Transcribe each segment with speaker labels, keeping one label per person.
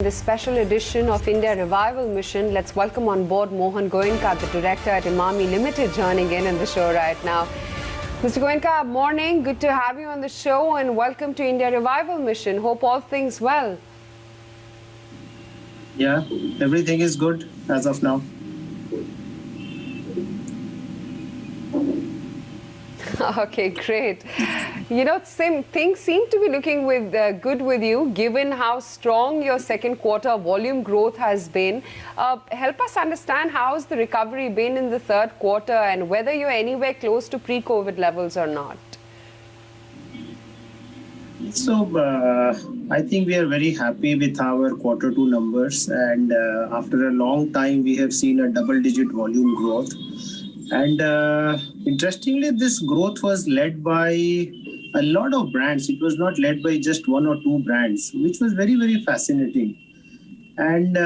Speaker 1: This special edition of India Revival Mission. Let's welcome on board Mohan Goenka, the director at Emami Limited, joining in the show right now. Mr. Goenka, morning. Good to have you on the show and welcome to India Revival Mission. Hope all things well.
Speaker 2: Yeah, everything is good as of now.
Speaker 1: Okay, great. You know, things seem to be looking good with you, given how strong your second quarter volume growth has been. Help us understand how has the recovery been in the third quarter and whether you're anywhere close to pre-COVID levels or not.
Speaker 2: So, I think we are very happy with our quarter two numbers, and after a long time, we have seen a double-digit volume growth. And interestingly, this growth was led by a lot of brands. It was not led by just one or two brands, which was very, very fascinating. And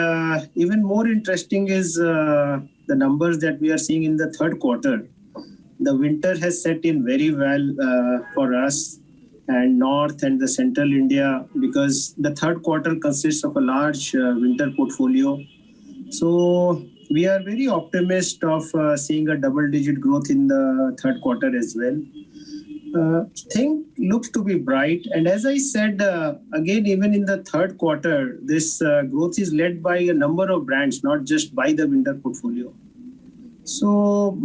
Speaker 2: even more interesting is the numbers that we are seeing in the third quarter. The winter has set in very well for us and North and the Central India, because the third quarter consists of a large winter portfolio. So we are very optimistic of seeing a double-digit growth in the third quarter as well. Thing looks to be bright. And as I said, again, even in the third quarter, this growth is led by a number of brands, not just by the winter portfolio. So,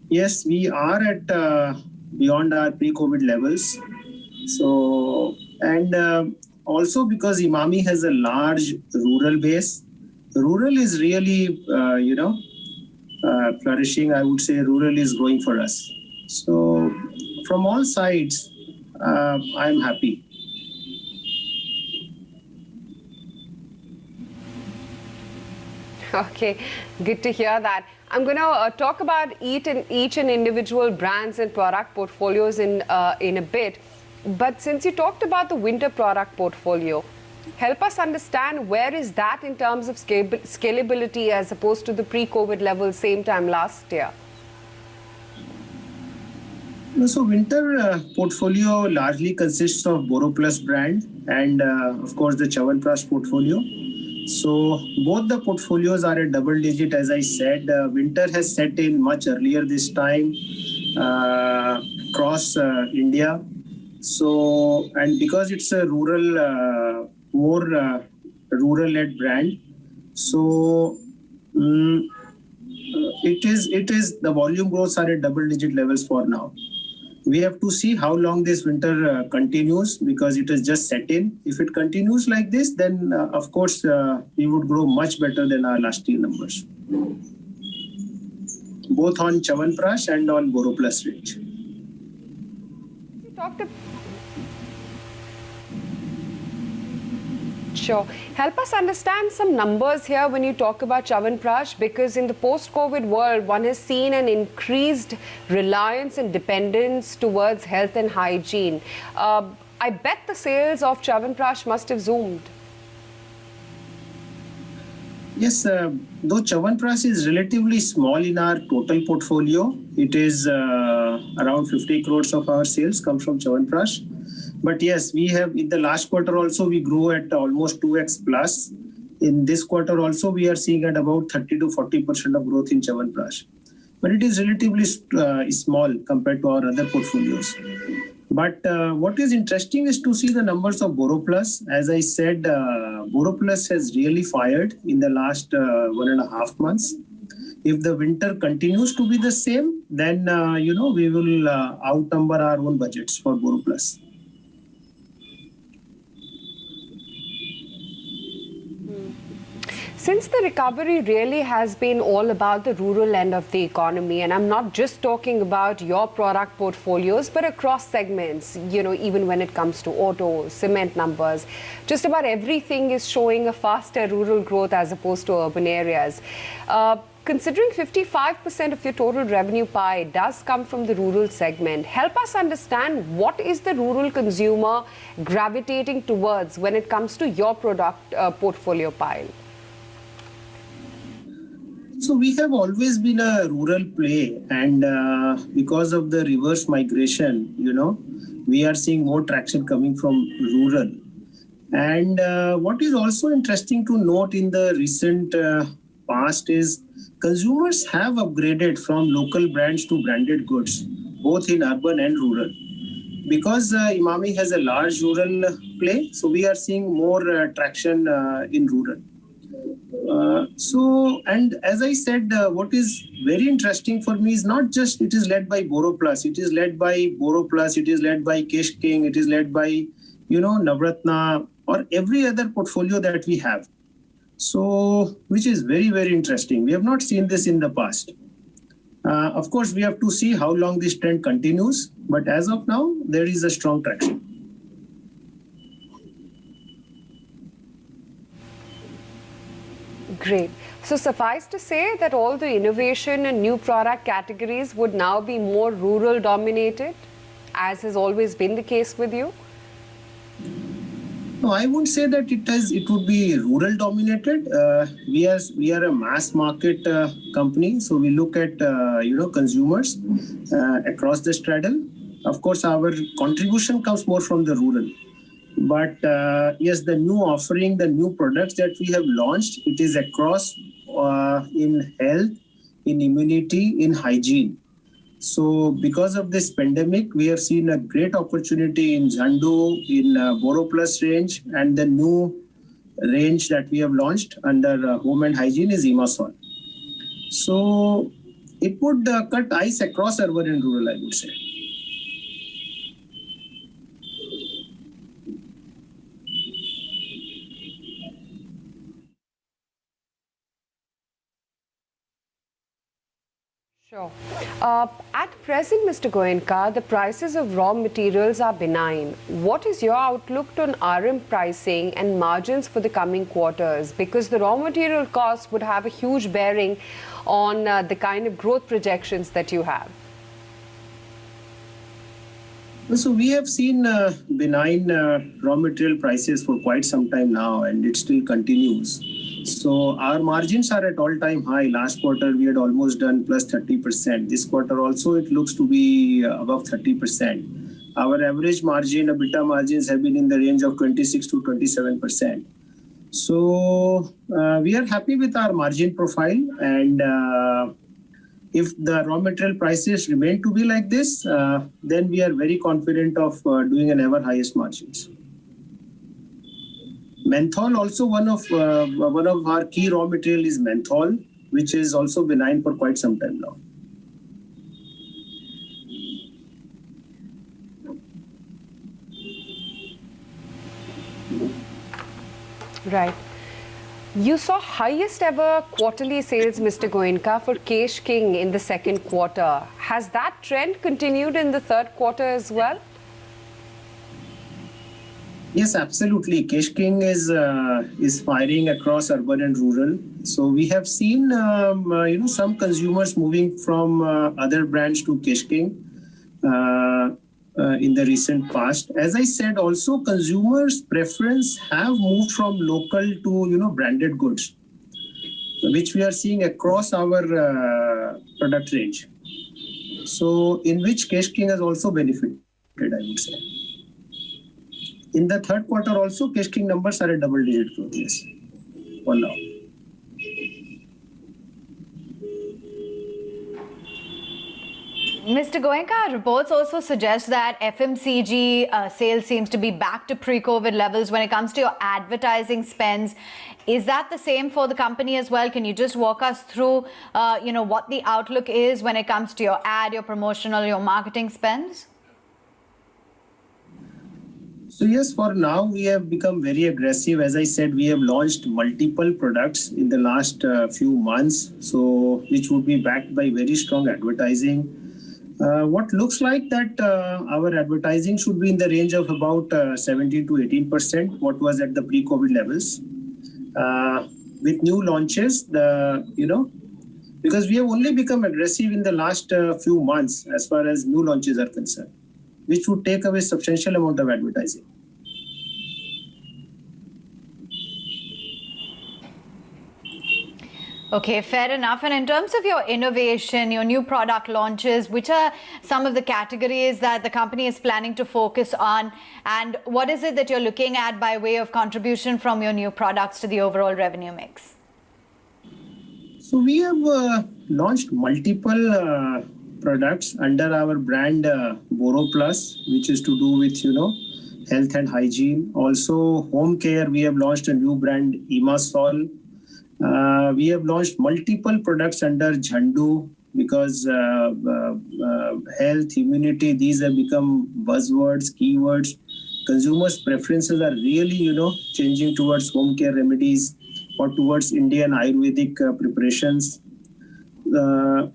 Speaker 2: yes, we are at beyond our pre-COVID levels. So, and also because Emami has a large rural base, rural is really, flourishing. I would say rural is growing for us. So from all sides, I'm happy.
Speaker 1: Okay, good to hear that. I'm going to talk about each and individual brands and product portfolios in a bit. But since you talked about the winter product portfolio, help us understand where is that in terms of scalability as opposed to the pre-COVID level same time last year?
Speaker 2: So winter portfolio largely consists of BoroPlus brand and of course the Chyawanprash portfolio. So both the portfolios are at double digit. As I said, winter has set in much earlier this time across India. So, and because it's a rural, more rural-led brand, so it is the volume growths are at double-digit levels for now. We have to see how long this winter continues because it has just set in. If it continues like this, then of course we would grow much better than our last year numbers, both on Chyawanprash and on BoroPlus range.
Speaker 1: Sure. Help us understand some numbers here when you talk about Chyawanprash, because in the post-COVID world, one has seen an increased reliance and dependence towards health and hygiene. I bet the sales of Chyawanprash must have zoomed.
Speaker 2: Yes, though Chyawanprash is relatively small in our total portfolio, it is around 50 crores of our sales come from Chyawanprash. But yes, we have in the last quarter also we grew at almost 2x plus. In this quarter also we are seeing at about 30 to 40% of growth in Chyawanprash. But it is relatively small compared to our other portfolios. But what is interesting is to see the numbers of BoroPlus. As I said, BoroPlus has really fired in the last 1.5 months. If the winter continues to be the same, then we will outnumber our own budgets for BoroPlus.
Speaker 1: Since the recovery really has been all about the rural end of the economy, and I'm not just talking about your product portfolios, but across segments, even when it comes to auto, cement numbers, just about everything is showing a faster rural growth as opposed to urban areas. Considering 55% of your total revenue pie does come from the rural segment, help us understand what is the rural consumer gravitating towards when it comes to your product portfolio pile?
Speaker 2: So we have always been a rural play, and because of the reverse migration, we are seeing more traction coming from rural. And what is also interesting to note in the recent past is consumers have upgraded from local brands to branded goods, both in urban and rural. Because Emami has a large rural play, so we are seeing more traction in rural. And as I said, what is very interesting for me is not just it is led by Boro Plus, it is led by Boro Plus, it is led by Kesh King, it is led by, Navratna or every other portfolio that we have. So, which is very, very interesting. We have not seen this in the past. Of course, we have to see how long this trend continues, but as of now, there is a strong traction.
Speaker 1: Great. So suffice to say that all the innovation and new product categories would now be more rural dominated, as has always been the case with you?
Speaker 2: No, I wouldn't say that it would be rural dominated. We are a mass market company, so we look at consumers across the straddle. Of course, our contribution comes more from the rural. But yes, the new offering, the new products that we have launched, it is across in health, in immunity, in hygiene. So because of this pandemic, we have seen a great opportunity in Zandu, in Boro Plus range, and the new range that we have launched under home and hygiene is Emasol. So it would cut ice across urban and rural, I would say.
Speaker 1: Sure. At present, Mr. Goenka, the prices of raw materials are benign. What is your outlook on RM pricing and margins for the coming quarters? Because the raw material costs would have a huge bearing on the kind of growth projections that you have.
Speaker 2: So we have seen benign raw material prices for quite some time now, and it still continues. So our margins are at all-time high. Last quarter, we had almost done plus 30%. This quarter also, it looks to be above 30%. Our average margin, EBITDA margins have been in the range of 26 to 27%. So we are happy with our margin profile. And if the raw material prices remain to be like this, then we are very confident of doing an ever highest margins. Menthol also one of our key raw material is menthol, which is also benign for quite some time now.
Speaker 1: Right. You saw highest ever quarterly sales, Mr. Goenka, for Kesh King in the second quarter. Has that trend continued in the third quarter as well?
Speaker 2: Yes, absolutely. Kesh King is firing across urban and rural. So we have seen some consumers moving from other brands to Kesh King in the recent past. As I said, also consumers' preference have moved from local to branded goods, which we are seeing across our product range. So in which Kesh King has also benefited, I would say. In the third quarter also, Kesh King numbers are a double-digit growth, yes, for now.
Speaker 3: Mr. Goenka, reports also suggest that FMCG sales seems to be back to pre-COVID levels when it comes to your advertising spends. Is that the same for the company as well? Can you just walk us through, what the outlook is when it comes to your ad, your promotional, your marketing spends?
Speaker 2: So yes, for now, we have become very aggressive. As I said, we have launched multiple products in the last few months, so which would be backed by very strong advertising. What looks like that our advertising should be in the range of about 17 to 18%, what was at the pre-COVID levels. With new launches, because we have only become aggressive in the last few months as far as new launches are concerned, which would take away substantial amount of advertising.
Speaker 3: Okay, fair enough. And in terms of your innovation, your new product launches, which are some of the categories that the company is planning to focus on? And what is it that you're looking at by way of contribution from your new products to the overall revenue mix?
Speaker 2: So we have launched multiple products under our brand Boro Plus, which is to do with, health and hygiene. Also, home care, we have launched a new brand, Emasol. We have launched multiple products under Jhandu because health, immunity, these have become buzzwords, keywords. Consumers' preferences are really, changing towards home care remedies or towards Indian Ayurvedic preparations.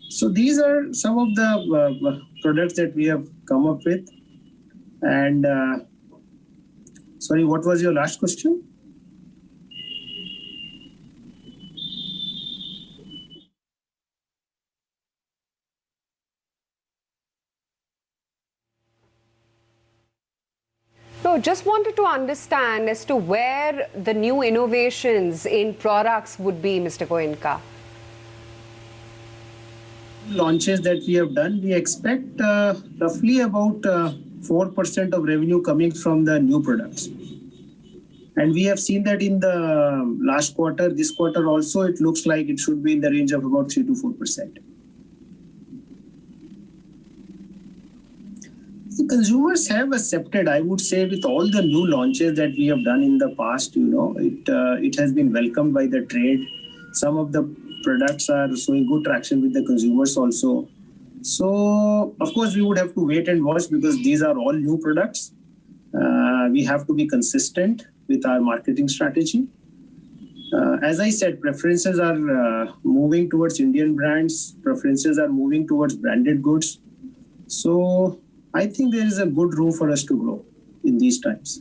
Speaker 2: So these are some of the products that we have come up with. And sorry, what was your last question?
Speaker 1: No, just wanted to understand as to where the new innovations in products would be, Mr. Goenka.
Speaker 2: Launches that we have done, we expect roughly about 4% of revenue coming from the new products. And we have seen that in the last quarter, this quarter also, it looks like it should be in the range of about 3 to 4%. The consumers have accepted, I would say, with all the new launches that we have done in the past, it has been welcomed by the trade. Some of the products are showing good traction with the consumers also. So, of course, we would have to wait and watch because these are all new products. We have to be consistent with our marketing strategy. As I said, preferences are moving towards Indian brands. Preferences are moving towards branded goods. So I think there is a good room for us to grow in these times.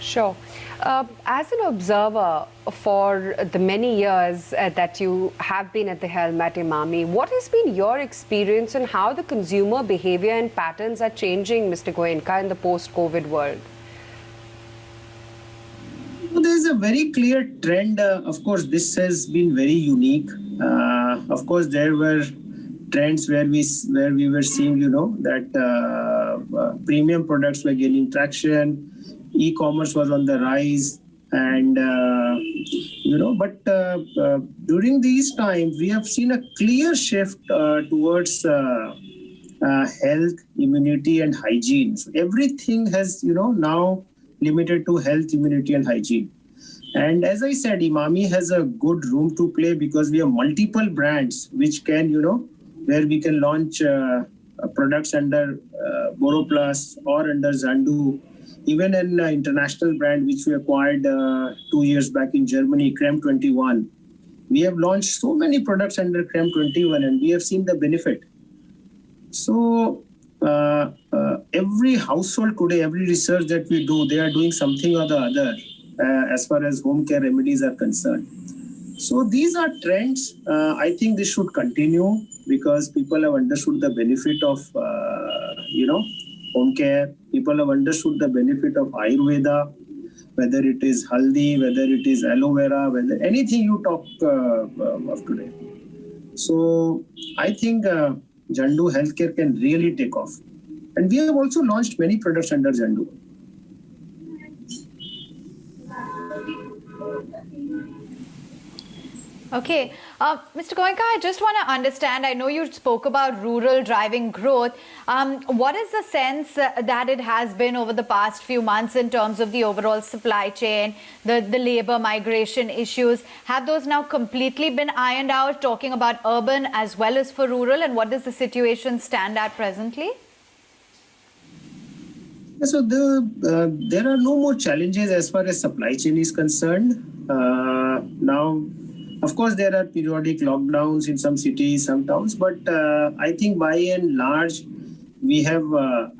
Speaker 1: Sure. As an observer for the many years that you have been at the helm at Emami, what has been your experience on how the consumer behavior and patterns are changing, Mr. Goenka, in the post-COVID world?
Speaker 2: There's a very clear trend. Of course, this has been very unique. Of course, there were trends where we were seeing, that premium products were gaining traction. E-commerce was on the rise, and but during these times we have seen a clear shift towards health, immunity, and hygiene. So everything has now limited to health, immunity, and hygiene. And as I said, Emami has a good room to play because we have multiple brands which can, where we can launch products under Boro Plus or under Zandu. Even an international brand which we acquired 2 years back in Germany, Creme 21. We have launched so many products under Creme 21 and we have seen the benefit. So every household today, every research that we do, they are doing something or the other as far as home care remedies are concerned. So these are trends. I think this should continue because people have understood the benefit of, home care. People have understood the benefit of Ayurveda, whether it is haldi, whether it is aloe vera, whether anything you talk of today. So I think Zandu Healthcare can really take off. And we have also launched many products under Zandu.
Speaker 3: Okay. Mr. Goenka, I just want to understand, I know you spoke about rural driving growth. What is the sense that it has been over the past few months in terms of the overall supply chain, the labor migration issues? Have those now completely been ironed out, talking about urban as well as for rural? And what does the situation stand at presently?
Speaker 2: So there are no more challenges as far as supply chain is concerned. Now, of course, there are periodic lockdowns in some cities, some towns, but I think by and large, we have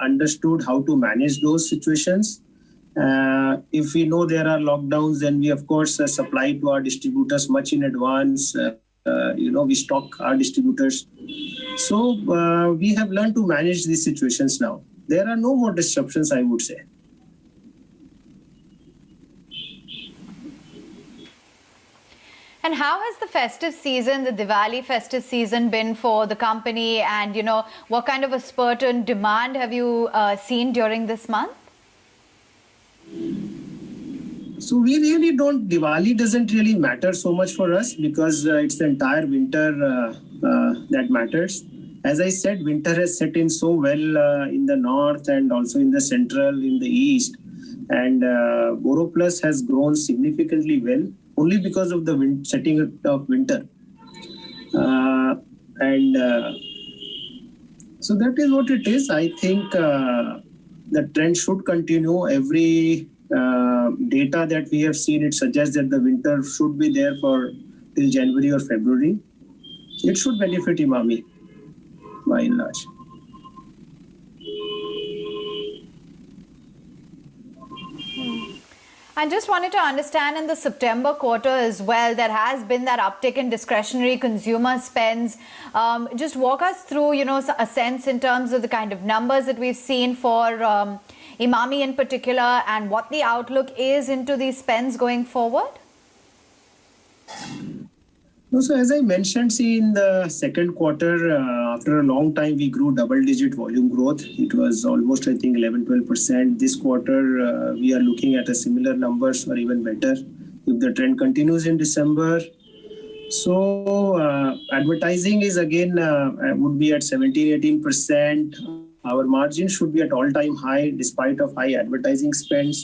Speaker 2: understood how to manage those situations. If we know there are lockdowns, then we, of course, supply to our distributors much in advance. We stock our distributors. So we have learned to manage these situations now. There are no more disruptions, I would say.
Speaker 3: And how has the festive season, the Diwali festive season, been for the company? And, what kind of a spurt in demand have you seen during this month?
Speaker 2: So we really don't, Diwali doesn't really matter so much for us because it's the entire winter that matters. As I said, winter has set in so well in the north and also in the central, in the east. And BoroPlus has grown significantly well only because of the setting of winter. So that is what it is. I think the trend should continue. Every data that we have seen, it suggests that the winter should be there for till January or February. It should benefit Emami by and large.
Speaker 3: I just wanted to understand in the September quarter as well, there has been that uptick in discretionary consumer spends. Just walk us through, a sense in terms of the kind of numbers that we've seen for Emami in particular and what the outlook is into these spends going forward.
Speaker 2: So as I mentioned, in the second quarter, after a long time, we grew double-digit volume growth. It was almost, I think, 11-12%. This quarter, we are looking at a similar numbers or even better if the trend continues in December. So advertising is again would be at 17-18%. Our margin should be at all-time high despite of high advertising spends.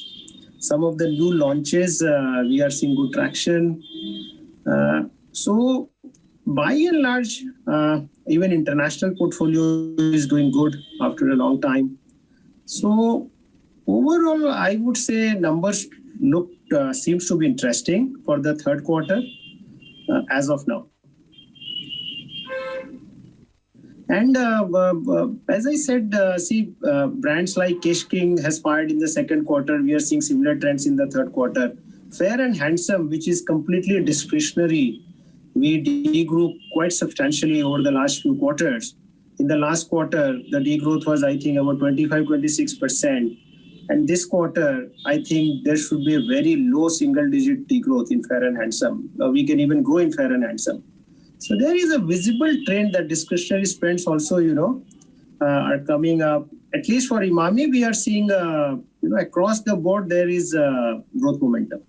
Speaker 2: Some of the new launches, we are seeing good traction. So by and large, even international portfolio is doing good after a long time. So overall, I would say numbers look seems to be interesting for the third quarter as of now. And as I said, brands like Kesh King has fired in the second quarter. We are seeing similar trends in the third quarter. Fair and Handsome, which is completely discretionary, we degrew quite substantially over the last few quarters. In the last quarter, the degrowth was, I think, about 25-26%. And this quarter, I think there should be a very low single-digit degrowth in Fair and Handsome. We can even grow in Fair and Handsome. So there is a visible trend that discretionary spends also, are coming up. At least for Emami, we are seeing, across the board, there is growth momentum.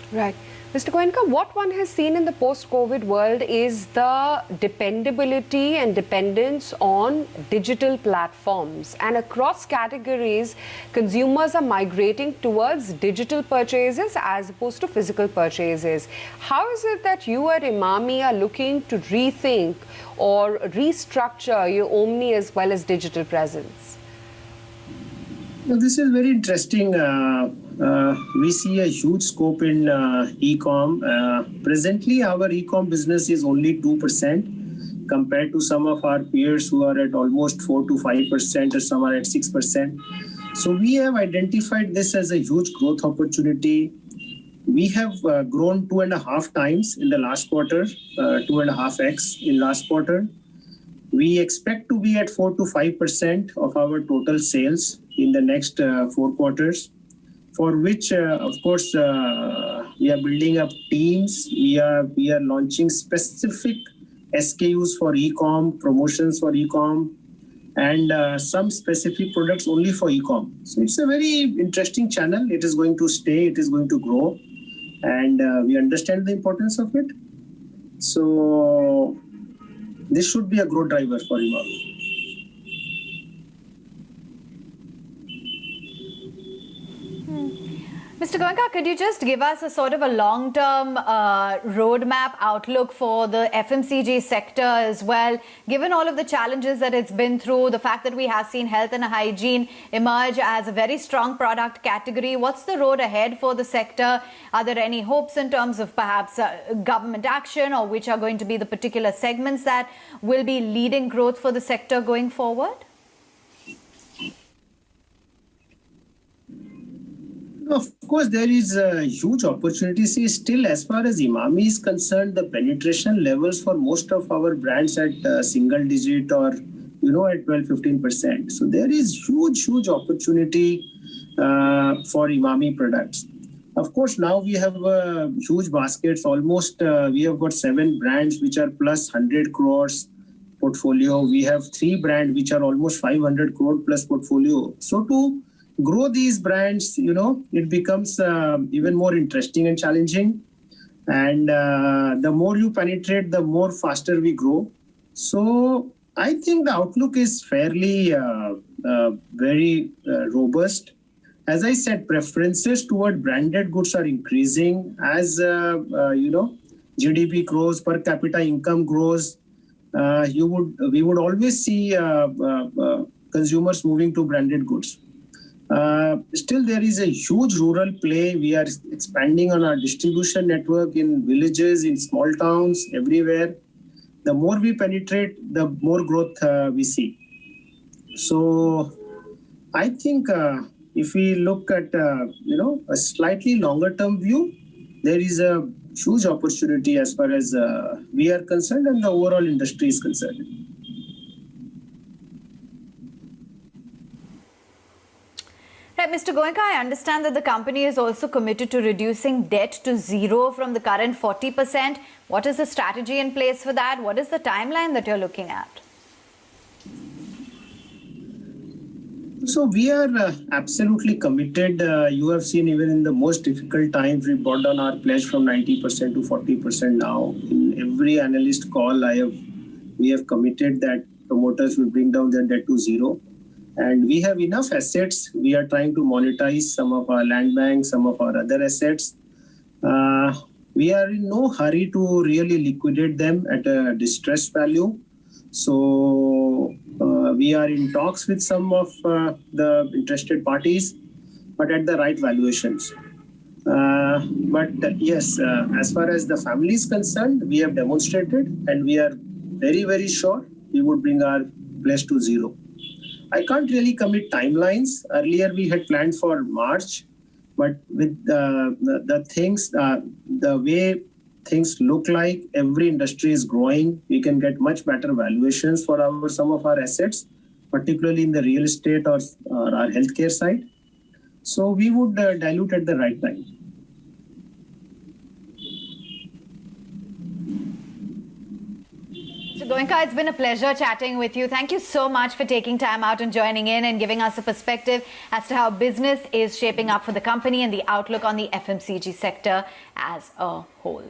Speaker 1: Right. Mr. Goenka, what one has seen in the post-COVID world is the dependability and dependence on digital platforms. And across categories, consumers are migrating towards digital purchases as opposed to physical purchases. How is it that you at Emami are looking to rethink or restructure your Omni as well as digital presence?
Speaker 2: Well, this is very interesting. We see a huge scope in e-com. Presently, our e-com business is only 2% compared to some of our peers who are at almost 4 to 5% or some are at 6%. So we have identified this as a huge growth opportunity. We have grown 2.5 times in the last quarter, 2.5x in last quarter. We expect to be at 4 to 5% of our total sales in the next 4 quarters, for which, of course, we are building up teams. We are launching specific SKUs for e-com, promotions for e-com, and some specific products only for e-com. So it's a very interesting channel. It is going to stay. It is going to grow. And we understand the importance of it. So this should be a growth driver for Emami.
Speaker 3: Mr. Goenka, could you just give us a sort of a long-term roadmap outlook for the FMCG sector as well, given all of the challenges that it's been through, the fact that we have seen health and hygiene emerge as a very strong product category? What's the road ahead for the sector? Are there any hopes in terms of perhaps government action, or which are going to be the particular segments that will be leading growth for the sector going forward?
Speaker 2: Of course, there is a huge opportunity. See, still, as far as Emami is concerned, the penetration levels for most of our brands at single digit or, at 12-15%. So there is huge opportunity for Emami products. Of course, now we have huge baskets. Almost we have got 7 brands which are plus 100 crores portfolio. We have 3 brands which are almost 500 crore plus portfolio. So to grow these brands, it becomes even more interesting and challenging. And the more you penetrate, the more faster we grow. So I think the outlook is fairly very robust. As I said, preferences toward branded goods are increasing as GDP grows, per capita income grows. We would always see consumers moving to branded goods. Still, there is a huge rural play. We are expanding on our distribution network in villages, in small towns, everywhere. The more we penetrate, the more growth we see. So, I think if we look at a slightly longer term view, there is a huge opportunity as far as we are concerned and the overall industry is concerned.
Speaker 3: Right, Mr. Goenka, I understand that the company is also committed to reducing debt to zero from the current 40%. What is the strategy in place for that? What is the timeline that you're looking at?
Speaker 2: So we are absolutely committed. You have seen even in the most difficult times, we brought down our pledge from 90% to 40% now. In every analyst call, we have committed that promoters will bring down their debt to zero. And we have enough assets. We are trying to monetize some of our land banks, some of our other assets. We are in no hurry to really liquidate them at a distressed value. So we are in talks with some of the interested parties, but at the right valuations. But yes, as far as the family is concerned, we have demonstrated and we are very, very sure we would bring our pledge to zero. I can't really commit timelines. Earlier, we had planned for March, but with the things, the way things look like, every industry is growing. We can get much better valuations for some of our assets, particularly in the real estate or our healthcare side. So we would dilute at the right time.
Speaker 3: Goenka, it's been a pleasure chatting with you. Thank you so much for taking time out and joining in and giving us a perspective as to how business is shaping up for the company and the outlook on the FMCG sector as a whole.